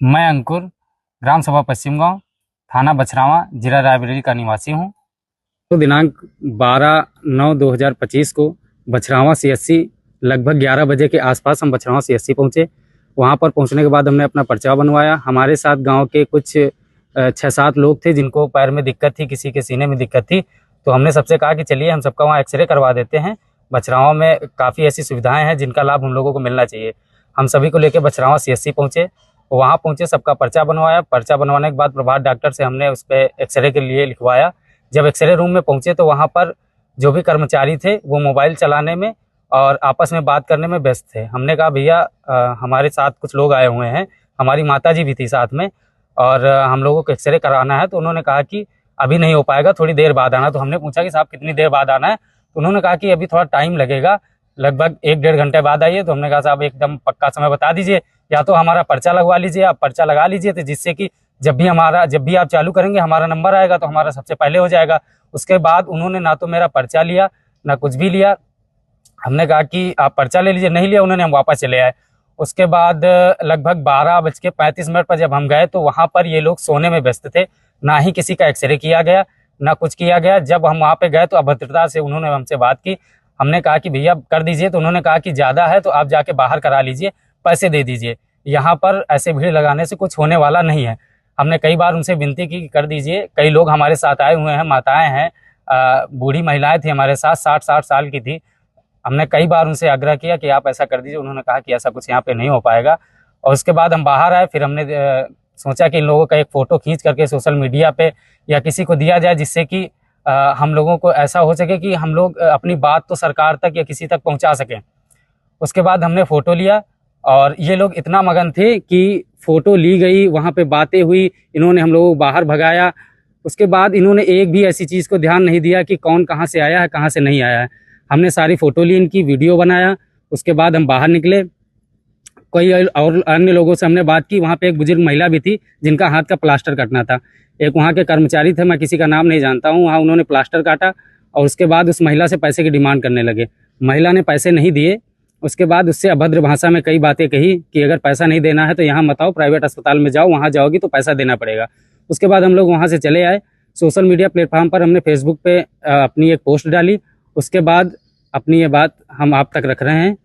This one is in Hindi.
मैं अंकुर, ग्राम सभा पश्चिम गांव, थाना बछरावा, जिला रायबरेली का निवासी हूं। तो दिनांक 12/9/2025 को बछरावा सीएससी लगभग 11 बजे के आसपास हम बछरावा सीएससी पहुंचे। वहां पर पहुंचने के बाद हमने अपना पर्चा बनवाया। हमारे साथ गांव के कुछ 6-7 लोग थे जिनको पैर में दिक्कत थी, किसी के सीने में दिक्कत थी। तो हमने सबसे कहा कि चलिए हम सबका वहाँ एक्सरे करवा देते हैं। बछरावा में काफ़ी ऐसी सुविधाएं हैं जिनका लाभ हम लोगों को मिलना चाहिए। हम सभी को लेकर बछरावा सीएससी पहुंचे। वहाँ पहुंचे, सबका पर्चा बनवाया। पर्चा बनवाने के बाद प्रभात डॉक्टर से हमने उस पर एक्सरे के लिए लिखवाया। जब एक्सरे रूम में पहुंचे तो वहाँ पर जो भी कर्मचारी थे वो मोबाइल चलाने में और आपस में बात करने में व्यस्त थे। हमने कहा भैया हमारे साथ कुछ लोग आए हुए हैं, हमारी माता जी भी थी साथ में, और हम लोगों को एक्सरे कराना है। तो उन्होंने कहा कि अभी नहीं हो पाएगा, थोड़ी देर बाद आना। तो हमने पूछा कि साहब कितनी देर बाद आना है? तो उन्होंने कहा कि अभी थोड़ा टाइम लगेगा, लगभग 1-1.5 घंटे बाद आइए। तो हमने कहा साहब एकदम पक्का समय बता दीजिए, या तो हमारा पर्चा लगवा लीजिए, आप पर्चा लगा लीजिए, तो जिससे कि जब भी आप चालू करेंगे हमारा नंबर आएगा तो हमारा सबसे पहले हो जाएगा। उसके बाद उन्होंने ना तो मेरा पर्चा लिया ना कुछ भी लिया। हमने कहा कि आप पर्चा ले लीजिए, नहीं लिया उन्होंने, हम वापस चले आए। उसके बाद लगभग 12:35 पर जब हम गए तो वहाँ पर ये लोग सोने में व्यस्त थे। ना ही किसी का एक्सरे किया गया, ना कुछ किया गया। जब हम वहाँ पे गए तो अभद्रता से उन्होंने हमसे बात की। हमने कहा कि भैया कर दीजिए, तो उन्होंने कहा कि ज़्यादा है तो आप जाके बाहर करा लीजिए, पैसे दे दीजिए, यहाँ पर ऐसे भीड़ लगाने से कुछ होने वाला नहीं है। हमने कई बार उनसे विनती की कि कर दीजिए। कई लोग हमारे साथ आए हुए हैं, माताएं हैं, बूढ़ी महिलाएं थी हमारे साथ, 60-60 साल की थी। हमने कई बार उनसे आग्रह किया कि आप ऐसा कर दीजिए। उन्होंने कहा कि ऐसा कुछ यहाँ पे नहीं हो पाएगा। और उसके बाद हम बाहर आए। फिर हमने सोचा कि इन लोगों का एक फ़ोटो खींच करके सोशल मीडिया पे या किसी को दिया जाए, जिससे कि हम लोगों को ऐसा हो सके कि हम लोग अपनी बात तो सरकार तक या किसी तक पहुँचा सकें। उसके बाद हमने फ़ोटो लिया और ये लोग इतना मगन थे कि फ़ोटो ली गई, वहाँ पे बातें हुई, इन्होंने हम लोगों को बाहर भगाया। उसके बाद इन्होंने एक भी ऐसी चीज़ को ध्यान नहीं दिया कि कौन कहाँ से आया है, कहाँ से नहीं आया है। हमने सारी फ़ोटो ली, इनकी वीडियो बनाया। उसके बाद हम बाहर निकले। कई और अन्य लोगों से हमने बात की। वहाँ पे एक बुजुर्ग महिला भी थी जिनका हाथ का प्लास्टर कटना था। एक वहाँ के कर्मचारी थे, मैं किसी का नाम नहीं जानता हूँ, वहाँ उन्होंने प्लास्टर काटा और उसके बाद उस महिला से पैसे की डिमांड करने लगे। महिला ने पैसे नहीं दिए। उसके बाद उससे अभद्र भाषा में कई बातें कही कि अगर पैसा नहीं देना है तो यहाँ मत आओ, प्राइवेट अस्पताल में जाओ, वहाँ जाओगी तो पैसा देना पड़ेगा। उसके बाद हम लोग वहाँ से चले आए। सोशल मीडिया प्लेटफॉर्म पर हमने फेसबुक पे अपनी एक पोस्ट डाली। उसके बाद अपनी ये बात हम आप तक रख रहे हैं।